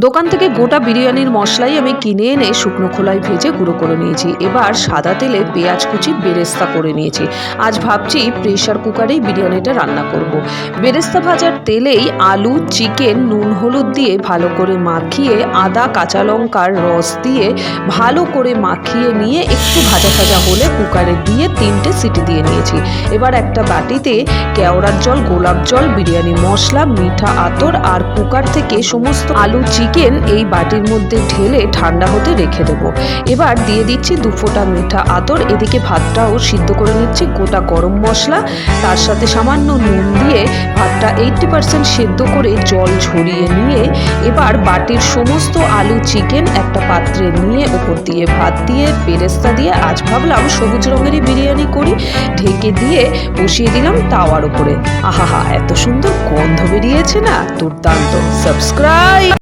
দোকান থেকে গোটা বিরিয়ানির মশলাই আমি কিনে এনে শুকনো খোলায় ভেজে গুঁড়ো করে নিয়েছি। এবার সাদা তেলে পেঁয়াজ কুচি বেরেস্তা করে নিয়েছি। আজ ভাবছি প্রেসার কুকারেই বিরিয়ানিটা রান্না করব। বেরেস্তা ভাজার তেলেই আলু, চিকেন, নুন হলুদ দিয়ে ভালো করে মাখিয়ে আদা কাঁচা লঙ্কার রস দিয়ে ভালো করে মাখিয়ে নিয়ে একটু ভাজা ভাজা হলে কুকারে দিয়ে 3টে সিটি দিয়ে নিয়েছি। এবার একটা বাটিতে কেওড়ার জল, গোলাপ জল, বিরিয়ানি মশলা, মিঠা আতর আর কুকার থেকে সমস্ত আলু চিকেন এই বাটির মধ্যে ঢেলে ঠান্ডা হতে রেখে দেবো। এবার দিয়ে দিচ্ছি 2 ফোঁটা মিঠা আতর। এদিকে ভাতটাও সিদ্ধ করে নিচ্ছি। গোটা গরম মশলা, তার সাথে সামান্য নুন দিয়ে ভাতটা 80% সেদ্ধ করে জল ঝরিয়ে নিয়ে এবার বাটির সমস্ত আলু চিকেন একটা পাত্রে নিয়ে ওপর দিয়ে ভাত দিয়ে বেরেস্তা দিয়ে আজ ভাবলাম সবুজ রঙেরই বিরিয়ানি করি। ঢেকে দিয়ে বসিয়ে দিলাম তাওয়ার উপরে। আহাহা, এত সুন্দর গন্ধ বেরিয়েছে না, দুর্দান্ত। সাবস্ক্রাইব।